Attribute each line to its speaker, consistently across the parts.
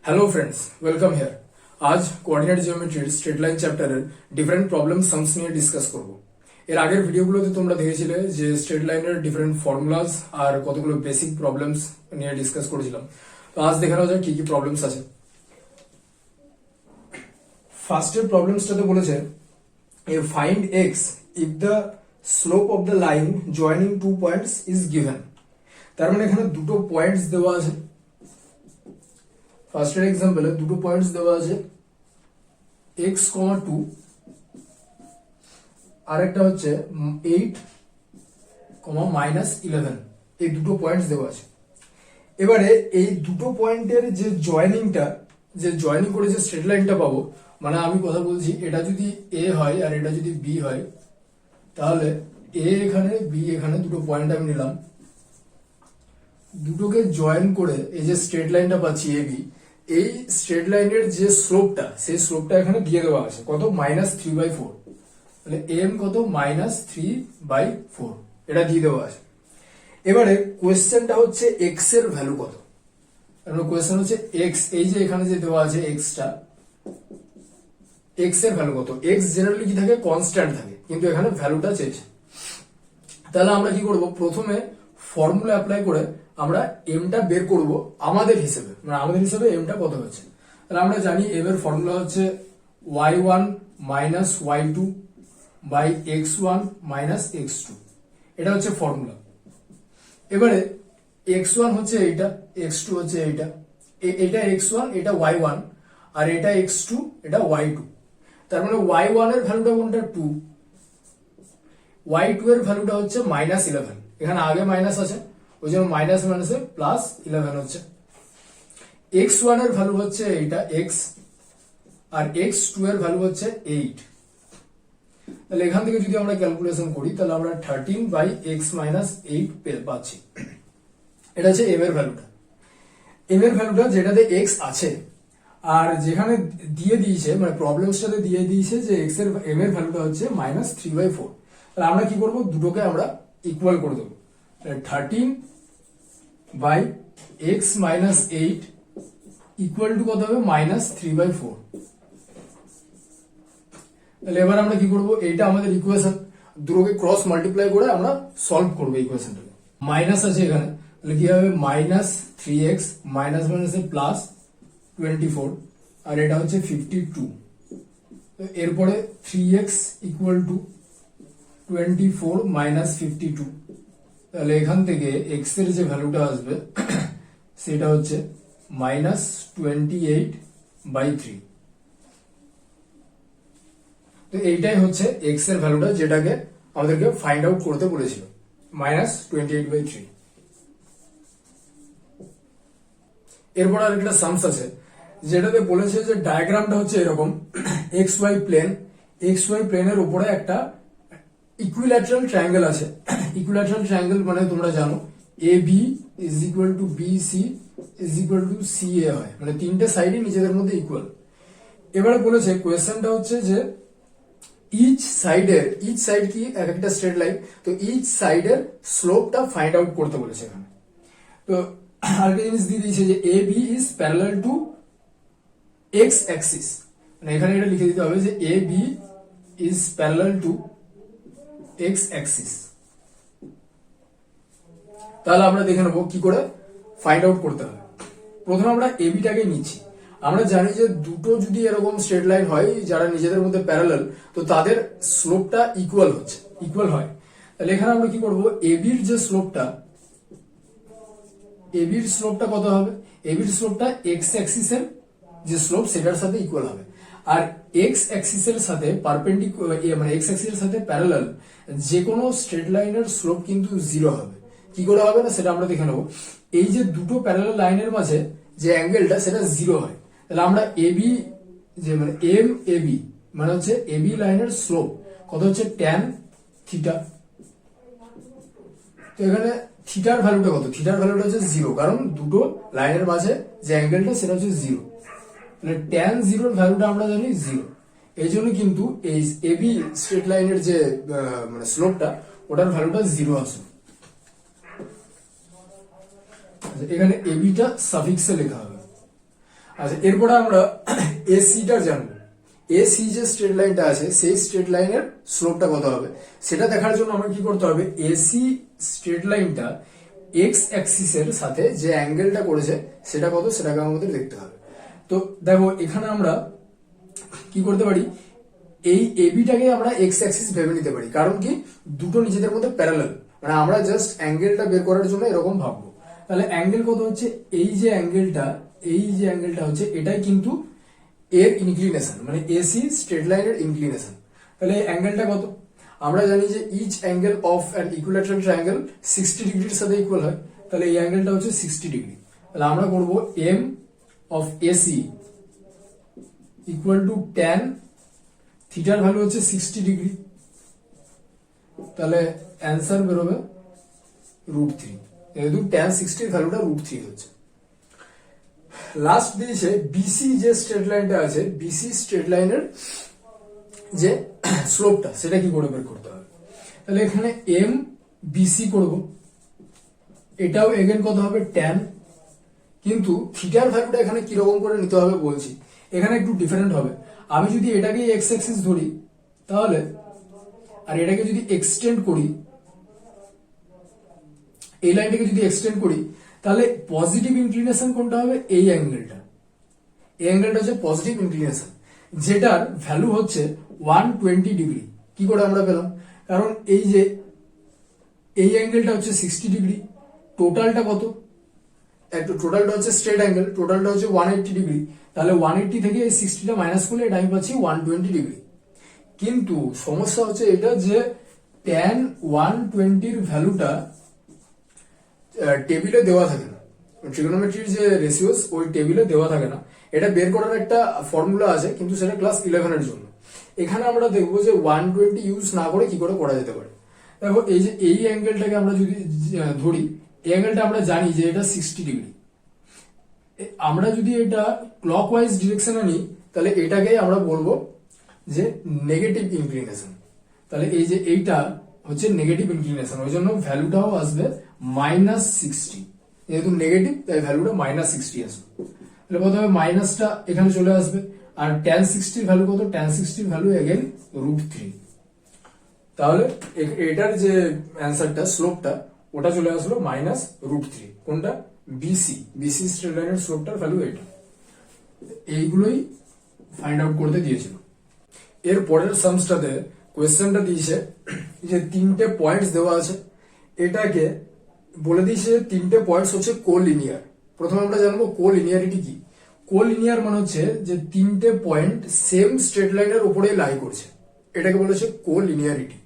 Speaker 1: Hello friends, welcome here. आज coordinate জিওমেট্রির straight line চ্যাপ্টারের different problem Shams নিয়ে ডিসকাস করব। এর আগের ভিডিওগুলোতে তোমরা দেখেছিলে যে স্ট্রেট লাইনের ডিফারেন্ট ফর্মুলাস আর কতগুলো বেসিক প্রবলেমস নিয়ে ডিসকাস করেছিলাম। তো আজ দেখানো যাক কি কি প্রবলেমস আছে। ফার্স্টের প্রবলেমসটাতে বলেছে find X if the slope of the line joining two points is given. তার মানে এখানে দুটো পয়েন্টস দেওয়া আছে। ফার্স্টের এক্সাম্পলে দুটো পয়েন্টস দেওয়া আছে x, 2 আর একটা হচ্ছে 8, -11। এই দুটো পয়েন্টস দেওয়া আছে। এবারে এই দুটো পয়েন্টের যে জয়েনিং করে যে স্ট্রেট লাইনটা পাবো, মানে আমি কথা বলছি এটা যদি a হয় আর এটা যদি b হয়, তাহলে a এখানে b এখানে দুটো পয়েন্ট আমি নিলাম, দুটোকে জয়েন করে এই যে স্ট্রেট লাইনটা পাচ্ছি ab, এই স্ট্রেট লাইনের যে স্লোপটা সেই স্লোপটা এখানে দিয়ে দেওয়া আছে কত, -3/4। তাহলে m কত, -3/4 এটা দিয়ে দেওয়া আছে। এবারে কোয়েশ্চেনটা হচ্ছে x এর ভ্যালু কত। কোয়েশ্চেন হচ্ছে x, এই যে এখানে যে দেওয়া আছে xটা, x এর ভ্যালু কত। x জেনারেলি কি থাকে, কনস্ট্যান্ট থাকে, কিন্তু এখানে ভ্যালুটা চেয়েছে। তাহলে আমরা কি করব, প্রথমে ফর্মুলা অ্যাপ্লাই করে আমরা এমটা বের করব আমাদের হিসেবে, মানে আমাদের হিসেবে এমটা কত হচ্ছে। তাহলে আমরা জানি এম এর ফর্মুলা হচ্ছে y1 - y2 by x1 - x2। এটা হচ্ছে ফর্মুলা। এবারে x1 হচ্ছে এইটা, x2 হচ্ছে এইটা, এটা x1 এটা y1 আর এটা x2 এটা y2। তার মানে y1 এর ভ্যালুটা কোনটা, 2, y2 এর ভ্যালুটা হচ্ছে -11। এখানে আগে মাইনাস আছে, ওই জন্য মাইনাস মাইনাসে +11 হচ্ছে। x1 এর ভ্যালু হচ্ছে এইটা x, আর x2 এর ভ্যালু হচ্ছে 8। তাহলে এখান থেকে যদি আমরা ক্যালকুলেশন করি, তাহলে আমরা 13/x - 8 পাচ্ছি। এটা হচ্ছে m এর ভ্যালুটা। m এর ভ্যালুটা যেটাতে x আছে, আর যেখানে দিয়ে দিয়েছে মানে প্রবলেমসটাতে দিয়ে দিয়েছে যে x এর m এর ভ্যালুটা হচ্ছে -3/4। তাহলে আমরা কি করব, দুটোকে আমরা ইকুয়াল করে দেবো। 13/x - 8 ইকুয়াল টু কত হবে, -3/4। তাহলে এবার আমরা কি করব, এইটা আমাদের ইকুয়েশন, দুটোকে ক্রস মাল্টিপ্লাই করে আমরা সলভ করবো ইকুয়েশনটাকে। মাইনাস আছে এখানে, তাহলে কি হবে, -3x মাইনাস মাইনাসে +24, আর এটা হচ্ছে 52। এরপরে 3x ইকুয়াল টু 24 - 52। তাহলে এখান থেকে x এর যে ভ্যালুটা আসবে সেটা হচ্ছে -28/3। তো এইটাই হচ্ছে x এর ভ্যালুটা, যেটাকে আমাদেরকে ফাইন্ড আউট করতে বলেছিল, -28/3। এরপর আরেকটা সামস আছে, যেটাতে বলেছে যে ডায়াগ্রামটা হচ্ছে এরকম, xy প্লেনের উপরে একটা ইকুইল্যাটারাল ট্রায়াঙ্গেল আছে। ইকুইল্যাটারাল ট্রায়াঙ্গেল মানে তোমরা জানো AB = BC = CA হয়, মানে তিনটে সাইডই নিজেদের মধ্যে ইকুয়াল। এবারে বলেছে কোয়েশ্চেনটা হচ্ছে যে ইচ সাইড কি এক একটা স্ট্রেট লাইন, তো ইচ সাইডের স্লোপটা ফাইন্ড আউট করতে বলেছে এখানে। তো আরেকটা জিনিস দিয়ে দিয়েছে যে AB is parallel to x Axis, মানে এখানে এটা লিখে দিতে হবে যে AB is parallel to x Axis. তাহলে আমরা দেখে নেবো কি করে ফাইন্ড আউট করতে হবে। প্রথমে আমরা এবিটাকে নিচ্ছি। আমরা জানি যে দুটো যদি এরকম স্ট্রেট লাইন হয় যারা নিজেদের মধ্যে প্যারালাল, তো তাদের স্লোপটা ইকুয়াল হয়। তাহলে এখানে আমরা কি করব, এবির স্লোপটা কত হবে, এবির স্লোপটা এক্স অ্যাক্সিসের যে স্লোপ সেটার সাথে ইকুয়াল হবে। আর এক্স অ্যাক্সিসের সাথে পারপেন্ডিকুলার, মানে এক্স অ্যাক্সিসের সাথে প্যারালাল যে কোনো স্ট্রেট লাইনের স্লোপ কিন্তু 0 হবে। কি করে হবে না, সেটা আমরা দেখে নেব। এই যে দুটো প্যারালাল লাইনের মাঝে যে অ্যাঙ্গেলটা সেটা 0 হয়। তাহলে আমরা এবি যে মানে এম এবি মানে হচ্ছে এবি লাইনের স্লোপ কত হচ্ছে, tan থিটা। তো এখানে থিটার ভ্যালুটা কত, থিটার ভ্যালুটা হচ্ছে 0, কারণ দুটো লাইনের মাঝে যে অ্যাঙ্গেলটা সেটা হচ্ছে 0। তাহলে tan 0 এর ভ্যালুটা আমরা জানি 0। এই জন্য কিন্তু এই এবি স্ট্রেট লাইনের যে মানে স্লোপটা, ওটার ভ্যালুটা 0 আসে। এখানে এবিটা সাফিক্সে লেখা হবে। আচ্ছা, এরপরে আমরা এসিটা জানবো। এসি যে স্ট্রেট লাইনটা আছে সেই স্ট্রেট লাইনের স্লোপটা কত হবে সেটা দেখার জন্য আমরা কি করতে হবে, এসি স্ট্রেট লাইনটা এক্স অ্যাক্সিসের সাথে যে অ্যাঙ্গেলটা করেছে সেটা কত সেটাকে আমাদের দেখতে হবে। তো দেখো এখানে আমরা কি করতে পারি, এই এবিটাকে আমরা এক্স অ্যাক্সিস ভেবে নিতে পারি, কারণ কি দুটো নিজেদের মধ্যে প্যারালাল, মানে আমরা জাস্ট অ্যাঙ্গেলটা বের করার জন্য এরকম ভাববো। তাহলে অ্যাঙ্গেল কত হচ্ছে, এই যে অ্যাঙ্গেলটা হচ্ছে এটাই কিন্তু এর ইনক্লিনেশন, মানে এসি স্ট্রেট লাইনের ইনক্লিনেশন। তাহলে এই অ্যাঙ্গেলটা কত, আমরা জানি যে each angle of an equilateral triangle 60 ডিগ্রির সাথে ইকুয়াল হয়। তাহলে এই অ্যাঙ্গেলটা হচ্ছে 60 ডিগ্রি। তাহলে আমরা করব M of AC equal to tan থিটার ভ্যালু হচ্ছে 60 ডিগ্রি। তাহলে অ্যান্সার বেরোবে √3, যেহেতু ট্যান 60 ভ্যালুটা √3 হচ্ছে। লাস্ট দিয়েছে বিসি যে স্ট্রেট লাইনটা আছে, বিসি স্ট্রেট লাইনের যে স্লোপটা সেটা কি করে বের করতে হবে। তাহলে এখানে এম বিসি করব, এটাও এগেন কত হবে ট্যান, কিন্তু থিটার ভ্যালুটা এখানে কিরকম করে নিতে হবে বলছি, এখানে একটু ডিফারেন্ট হবে। আমি যদি এটাকে এক্স অ্যাক্সিস ধরি তাহলে, আর এটাকে যদি এক্সটেন্ড করি, এই লাইনটাকে যদি এক্সটেন্ড করি তাহলে পজিটিভ ইনক্লিনেশন কোনটা হবে, এই অ্যাঙ্গেলটা। এই অ্যাঙ্গেলটা হচ্ছে পজিটিভ ইনক্লিনেশন, যেটার ভ্যালু হচ্ছে 120 ডিগ্রি। কি করে আমরা পেলাম, কারণ এই যে এই অ্যাঙ্গেলটা হচ্ছে 60 ডিগ্রি, টোটালটা কত, একটু টোটালটা হচ্ছে স্ট্রেট অ্যাঙ্গেল, টোটালটা হচ্ছে 180 ডিগ্রি। তাহলে 180 থেকে এই 60টা মাইনাস করলে এটা আমি পাচ্ছি 120 ডিগ্রি। কিন্তু সমস্যা হচ্ছে এটা যে tan 120 এর ভ্যালুটা টেবিলে দেওয়া থাকে না, ট্রিগোনোমেট্রির যে রেশিওস ওই টেবিলে দেওয়া থাকে না। এটা বের করার একটা ফর্মুলা আছে, কিন্তু সেটা ক্লাস 11 এর জন্য। এখানে আমরা দেখবো যে 120 ইউজ না করে কি করে করা যেতে পারে। দেখো এই যে এই অ্যাঙ্গেলটাকে আমরা যদি ধরি, এই অ্যাঙ্গেলটা আমরা জানি যে এটা 60 ডিগ্রি। আমরা যদি এটা ক্লকওয়াইজ ডিরেকশনে নিই তাহলে এটাকে আমরা বলবো যে নেগেটিভ ইনক্লিনেশন। তাহলে এই যে এইটা হচ্ছে নেগেটিভ ইনক্লিনেশন, ওই জন্য ভ্যালুটাও আসবে -60, যেহেতু নেগেটিভ তাই ভ্যালুটা -60 আসবে। তাহলে কত হবে, মাইনাসটা এখানে চলে আসবে, আর tan 60 এর ভ্যালু কত, tan 60 এর ভ্যালু এগেন √3। তাহলে এটার যে অ্যান্সারটা স্লোপটা ওটা চলে আসলো -√3, কোনটা, বিসি স্ট্রেট লাইনের স্লোপটার ভ্যালু এটা। এইগুলোই ফাইন্ড আউট করতে দিয়েছিল। এর পরের সামসটাতে কোয়েশ্চেনটা দিয়েছে যে 3টে পয়েন্টস দেওয়া আছে, এটাকে বলে দিয়েছে 3টে পয়েন্টস হচ্ছে কোলিনিয়ার। প্রথমে আমরা জানবো কোলিনিয়ারিটি কি। কোলিনিয়ার মানে হচ্ছে যে 3টে পয়েন্ট সেম স্ট্রেট লাইনের উপরে লাই করছে, এটাকে বলেছে কোলিনিয়ারিটি।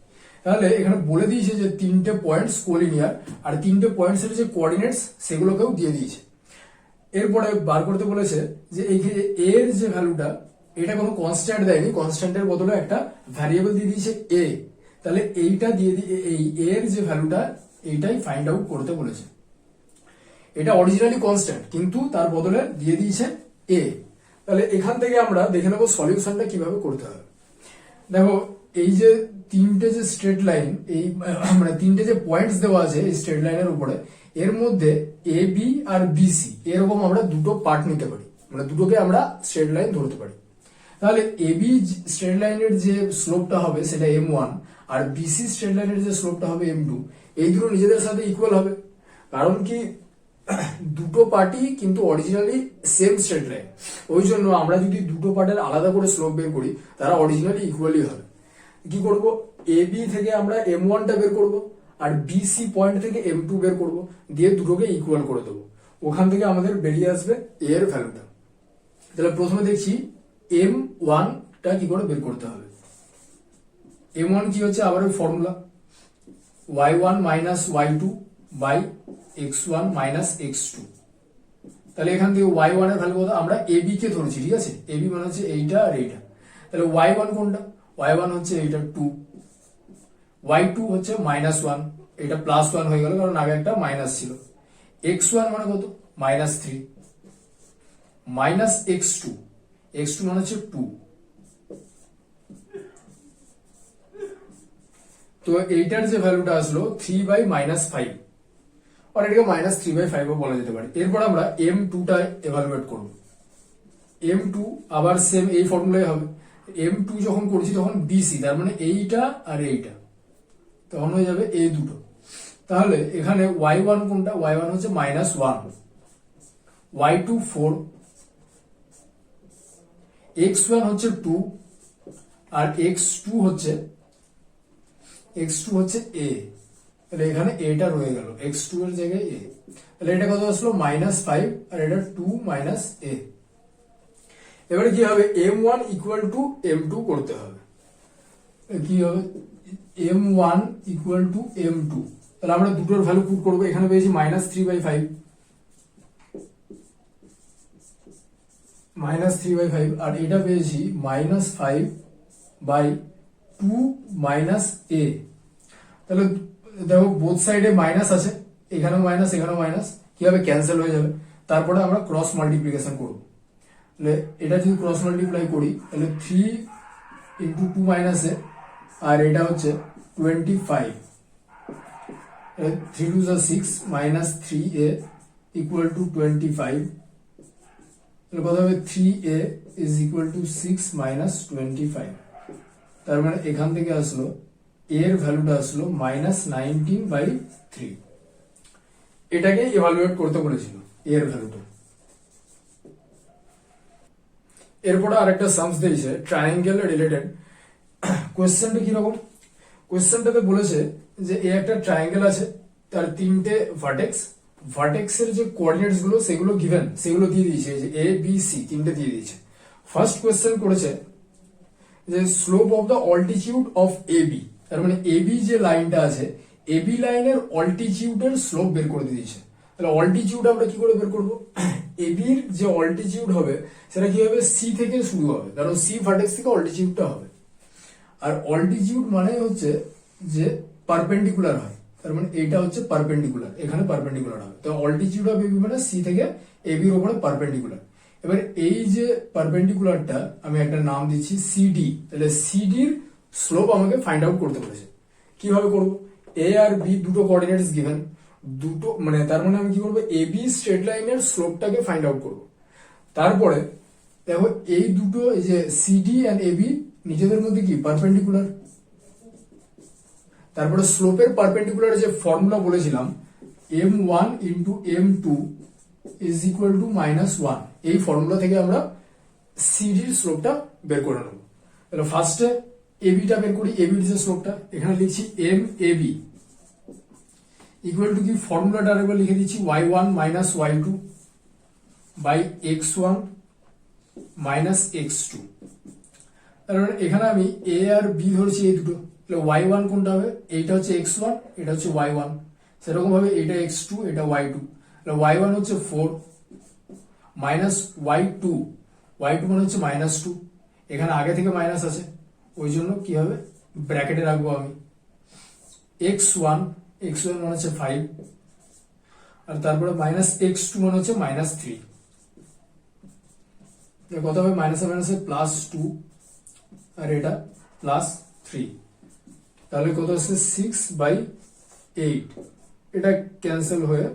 Speaker 1: তাহলে এখানে বলে দিয়েছে যে 3টে পয়েন্টস কোলিনিয়ার, আর 3টে পয়েন্টস এর যে কোঅর্ডিনেটস সেগুলোকেও দিয়ে দিয়েছে। এরপরে বার করতে বলেছে যে এইখানে এর যে ভ্যালুটা, এটা কোনো কনস্ট্যান্ট দেয়নি, কনস্ট্যান্টের বদলে একটা ভ্যারিয়েবল দিয়ে দিয়েছে এ। তাহলে এইটা দিয়ে এই এর যে ভ্যালুটা এইটাই ফাইন্ড আউট করতে বলেছে। এটা অরিজিনালি কনস্ট্যান্ট, কিন্তু তার বদলে দিয়ে দিয়েছে এ। তাহলে এখান থেকে আমরা দেখে নেবো সলিউশনটা কিভাবে করতে হবে। দেখো এই যে 3টে যে স্ট্রেট লাইন, এই মানে 3টে যে পয়েন্টস দেওয়া আছে এই স্ট্রেট লাইনের উপরে, এর মধ্যে এ বি আর বিসি এরকম আমরা দুটো পার্ট নিতে পারি, মানে দুটোকে আমরা স্ট্রেট লাইন ধরতে পারি। তাহলে এবি স্ট্রেট লাইনের যে স্লোপটা হবে সেটা m1, আর বিসি স্ট্রেট লাইনের যে স্লোপটা হবে m2। এই দুটো নিজেদের সাথে ইকুয়াল হবে, কারণ কি দুটো পার্টি কিন্তু অরিজিনালি সেম স্ট্রেট লাইন, ওই জন্য আমরা যদি দুটো পার্টের আলাদা করে স্লোপ বের করি তারা অরিজিনালি ইকুয়ালি হবে। কি করব, এবি থেকে আমরা m1টা বের করব, আর বিসি পয়েন্ট থেকে m2 বের করব, দিয়ে দুটোকে ইকুয়াল করে দেবো। ওখান থেকে আমাদের বেরিয়ে আসবে এ এর ভ্যালুটা। তাহলে প্রথমে দেখছি m1 টা কি করে বের করতে হবে। m1 কি হচ্ছে, আবার ওই formula y1 minus y2 by x1 minus x2। তাহলে এখান থেকে y1 এর ভ্যালু কত, আমরা ab কে ধরেছি, ঠিক আছে, ab মানে হচ্ছে এইটা আর এইটা। তাহলে y1 কোনটা, y1 হচ্ছে এইটা 2, y2 হচ্ছে -1, এটা +1 হয়ে গেল কারণ আগে একটা মাইনাস ছিল। x1 মানে কত, -3, মাইনাস x2, x2 মানে হচ্ছে 2। তো এইটার যে ভ্যালুটা আসলো 3/-5, আর এটাকে -3/5 ও বলা যেতে পারে। এরপর আমরা m2 টা এভালুয়েট করব। M2 আবার সেম এই ফর্মুলাই হবে, M2 যখন করছি তখন BC, তার মানে এইটা আর এইটা, তখন হয়ে যাবে এই দুটো। তাহলে এখানে y1 কোনটা, y1 হচ্ছে -1, y2 4, x1 হচ্ছে 2 আর x2 হচ্ছে a, তাহলে এখানে এটা রয়ে গেল, x2 এর জায়গায় a, তাহলে এটা কত আসলো -5 আর এটা 2 - a। এবারে কি হবে, m1 ইকুয়াল টু m2 করতে হবে, কি হবে m1 ইকুয়াল টু m2, তাহলে আমরা দুটোর ভ্যালু পুট করবো, এখানে পেয়েছি -3/5 আর এটা পেয়েছি -5/2 - a। তাহলে দেখো বোথ সাইডে মাইনাস আছে, এখানেও মাইনাস এখানেও মাইনাস, কি হবে ক্যান্সেল হয়ে যাবে। তারপরে আমরা ক্রস মাল্টিপ্লিকেশন করবো, তাহলে এটা যদি ক্রস মাল্টিপ্লাই করি তাহলে 3 × 2 - a আর এটা হচ্ছে 25, 3 2 6 -3a ইকুয়াল টু 25, তাহলে কত হবে 3a ইজ ইকুয়াল টু 6 - 25, তার মানে এখান থেকে আসলো এর ভ্যালুটা আসলো -19/3। এটাকে ইভালুয়েট করতে বলেছিল এর ভ্যালুটা। এরপরে আরেকটা সামস দিয়েছে ট্রায়াঙ্গেল রিলেটেড। কোয়েশ্চেনটা কি রকম, কোয়েশ্চেনটাতে বলেছে যে এই একটা ট্রায়াঙ্গেল আছে, তার তিনটে ভার্টেক্সের যে কোঅর্ডিনেটস গুলো সেগুলো গিভেন, সেগুলো দিয়ে দিয়েছে, যে এ বি সি তিনটে দিয়ে দিয়েছে। ফার্স্ট কোয়েশ্চেন করেছে যে slope of the altitude of A B, তার মানে এ বি যে লাইনটা আছে, এ বি লাইনের অল্টিটিউডের স্লোপ বের করে দিয়েছে। তাহলে অল্টিটিউড আমরা কি করে বের করবো, এ বির যে অল্টিটিউড হবে সেটা কি হবে, সি থেকে শুরু হবে, কারণ সি ভার্টেক্স থেকে অল্টিটিউডটা হবে। আর অল্টিটিউড মানে হচ্ছে যে পারপেন্ডিকুলার হয়, তার মানে এইটা হচ্ছে পারপেন্ডিকুলার, এখানে পারপেন্ডিকুলার হবে। তো অল্টিটিউড অফ এবি মানে সি থেকে এবি এর উপরে পারপেন্ডিকুলার। এবার এই যে পারপেন্ডিকুলারটা আমি একটা নাম দিচ্ছি সিডি, তাহলে সিডির স্লোপ আমাকে ফাইন্ড আউট করতে বলেছে। কিভাবে করব, এ আর বি দুটো কোঅর্ডিনেটস গিভেন, দুটো মানে তার মানে আমি কি করবো, এ বি স্ট্রেট লাইনের স্লোপটাকে ফাইন্ড আউট করব। তারপরে দেখো এই দুটো এই যে সিডি এন্ড এবি নিজেদের মধ্যে কি পারপেন্ডিকুলার, তারপরে স্লোপের পারপেন্ডিকুলার যে ফর্মুলা বলেছিলাম m1 × m2 is equal to -1, এই ফর্মুলা থেকে আমরা সিডির স্লোপটা বের করে নেব। তাহলে ফার্স্টে এবিটা বের করি, এবির যে স্লোপটা এখানে লিখছি এম এবি ইকুয়াল টু কি, ফর্মুলাটা আরেকবার লিখে দিচ্ছি y1 - y2 by x1 - x2। তারপরে এখানে আমি এ আর বি ধরেছি এই দুটো, তাহলে y1 কোনটা হবে, এইটা হচ্ছে x1 এটা হচ্ছে y1, সেরকম ভাবে এটা x2 এটা y2, তাহলে y1 হচ্ছে 4 -y2 মানে হচ্ছে -2, এখানে আগে থেকে মাইনাস আছে ওই জন্য কি হবে ব্র্যাকেটে রাখবো আমি, x1 মানে হচ্ছে 5 আর তারপরে -x2 মানে হচ্ছে -3, কত হবে মাইনাসে মাইনাসে +2 আর এটা +3, তাহলে কত আসছে 6/8, এটা ক্যান্সেল হয়ে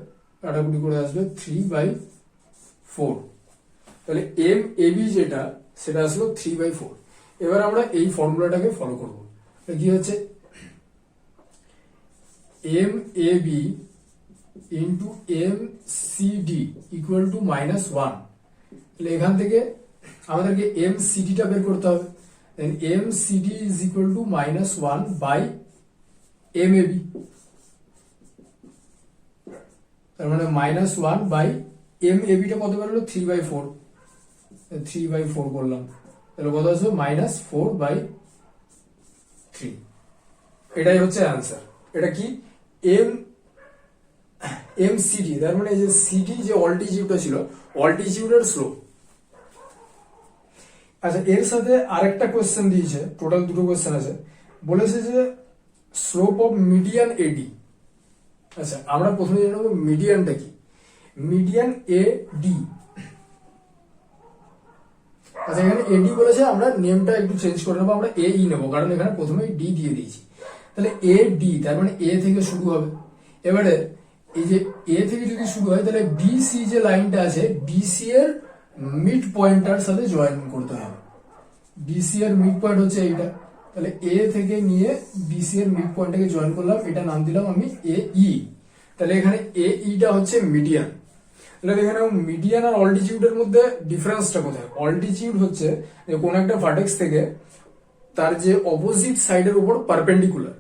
Speaker 1: কাটাকুটি করে আসবে 3/4, তাহলে এম এবি যেটা সেটা আসলো 3/4। এবার আমরা এই ফর্মুলাটাকে ফলো করব, কি হচ্ছে M AB into M CD equal to -1, তাহলে এখান থেকে আমাদেরকে এম সিডিটা বের করতে হবে, M CD is equal to -1 by M AB, তার মানে -1 বাই এম এবিটা কত বেরোলো 3/4, 3/4 করলাম, তাহলে কত আসবে -4/3, এটাই হচ্ছে অ্যান্সার। এটা কি এম সিডি, তার মানে এই যে সিডি যে অল্টিটিউডটা ছিল অল্টিটিউডের স্লোপ। আচ্ছা এর সাথে আরেকটা কোয়েশ্চেন দিয়েছে, টোটাল দুটো কোয়েশ্চেন আছে, বলেছে যে স্লোপ অফ মিডিয়ান এডি। আচ্ছা আমরা প্রথমে জেনে নেব মিডিয়ানটা কি, মিডিয়ান এ ডি। আচ্ছা এখানে এডি বলেছে, আমরা নেমটা একটু চেঞ্জ করে নেবো, আমরা এ ই নেবো কারণ এখানে প্রথমে ডি দিয়ে দিয়েছি। তাহলে এ ডি তার মানে এ থেকে শুরু হবে, এবারে এই যে এ থেকে যদি শুরু হয় তাহলে বিসি যে লাইনটা আছে বিসি এর মিড পয়েন্টার সাথে জয়েন করতে হবে। বিসি এর মিড পয়েন্ট হচ্ছে এইটা, তাহলে এ থেকে নিয়ে বিসি এর মিড পয়েন্টটাকে জয়েন করলাম, এটা নাম দিলাম আমি এ ই। তাহলে এখানে এ ইটা হচ্ছে মিডিয়ান। তাহলে এখানে মিডিয়ান আর অল্টিটিউডের মধ্যে ডিফারেন্সটা কোথায়? অল্টিটিউড হচ্ছে যে কোন একটা ভার্টেক্স থেকে তার যে অপোজিট সাইডের উপর পারপেন্ডিকুলার,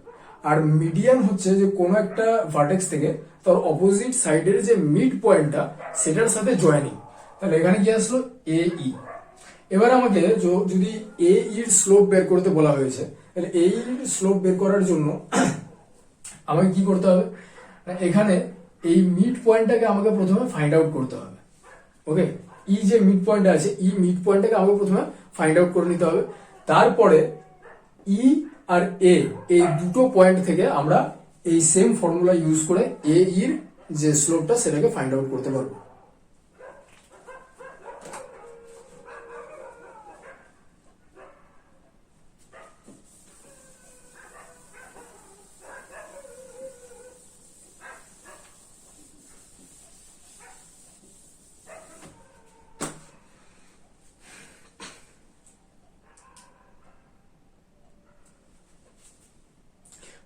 Speaker 1: আর মিডিয়ান হচ্ছে যে কোনো একটা ভার্টেক্স থেকে তার অপোজিট সাইডের যে মিড পয়েন্টটা সেটার সাথে জয়েনিং। তাহলে এখানে কি আসলো? এ ই। এবার আমাকে যদি এ ইর স্লোপ বের করতে বলা হয়েছে, তাহলে এ ইর স্লোপ বের করার জন্য আমাকে কি করতে হবে? এখানে এই মিড পয়েন্টটাকে আমাকে প্রথমে ফাইন্ড আউট করতে হবে। ওকে, ই যে মিড পয়েন্ট আছে, ই মিড পয়েন্টটাকে আমাকে প্রথমে ফাইন্ড আউট করে নিতে হবে। তারপরে ই আর এ এই দুটো পয়েন্ট থেকে আমরা এই সেম ফর্মুলা ইউজ করে এ ইর যে স্লোপটা সেটাকে ফাইন্ড আউট করতে পারবো।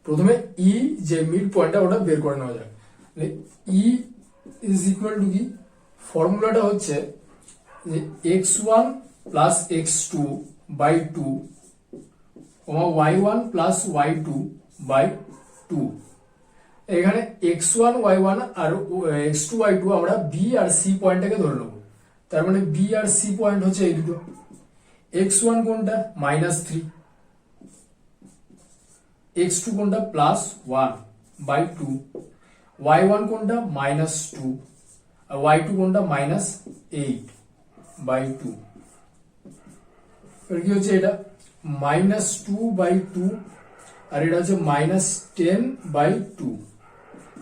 Speaker 1: প্রথমে ই যে মিড পয়েন্টটা ওটা বের করে নেওয়া যাক। ই ইজ ইকুয়াল টু কি? ফর্মুলাটা হচ্ছে যে x1 plus x2 by 2 y1 plus y2 by 2। এখানে x1 y1 আর x2 y2 আমরা b আর c পয়েন্টটাকে ধরে নেব। তার মানে b আর c পয়েন্ট হচ্ছে এই দুটো। x1 কোনটা? -3, x2 কোনটা? +1 বাই 2, y1 কোনটা? -2 আর y2 কোনটা? -8 বাই 2। এর কি হচ্ছে? এটা -2 বাই 2 আর এটা হচ্ছে -10 বাই 2।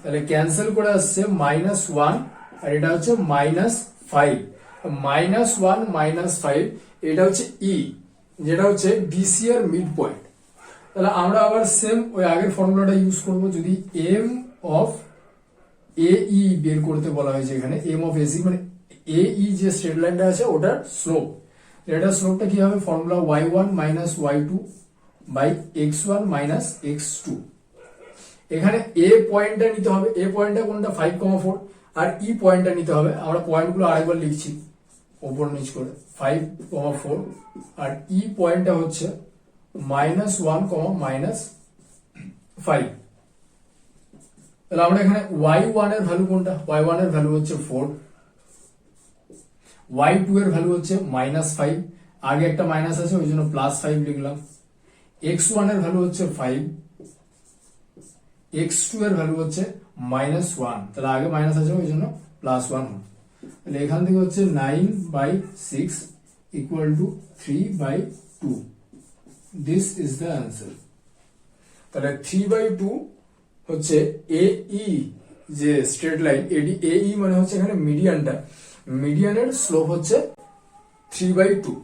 Speaker 1: তাহলে ক্যান্সেল করে আসছে -1 আর এটা হচ্ছে -5। -1 -5 এটা হচ্ছে ই, যেটা হচ্ছে বিসি এর মিড পয়েন্ট। তাহলে আমরা আবার সেম ওই আগের ফর্মুলাটা ইউজ করব। যদি এম অফ এ ই বের করতে বলা হয়েছে, এখানে এম অফ এসি মানে এ ই যে স্ট্রেট লাইনটা আছে ওটার স্লোপ, এটার স্লোপটা কি হবে? Formula y1 minus y2 by x1 minus x2। এখানে এ পয়েন্টটা নিতে হবে, এ পয়েন্টটা কোনটা? 5,4 আর ই পয়েন্টটা নিতে হবে। আমরা পয়েন্টগুলো আরেকবার লিখছি ওপর নিচ করে, 5,4 আর ই পয়েন্টটা হচ্ছে -1, -5। তাহলে আমরা এখানে y1 এর ভ্যালু কোনটা? y1 এর ভ্যালু হচ্ছে 4, y2 এর ভ্যালু হচ্ছে -5, আগে একটা মাইনাস আছে ওই জন্য +5 লিখলাম। x1 এর ভ্যালু হচ্ছে 5, x2 এর ভ্যালু হচ্ছে -1, তাহলে আগে মাইনাস আছে ওই জন্য +1 হবে। তাহলে এখান থেকে হচ্ছে 9/6 equal to 3/2। This is the answer. তাহলে 3/2 হচ্ছে এ ই যে স্ট্রেট লাইন, এডি এ ই মানে হচ্ছে এখানে মিডিয়ানটা, মিডিয়ানের স্লোপ হচ্ছে 3/2।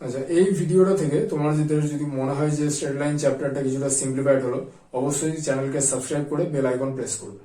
Speaker 1: আচ্ছা, এই ভিডিওটা থেকে তোমার যদি মনে হয় যে স্ট্রেট লাইন চ্যাপ্টারটা কিছুটা সিম্পলিফাইড হলো, অবশ্যই চ্যানেলকে সাবস্ক্রাইব করে বেল আইকন প্রেস করবে।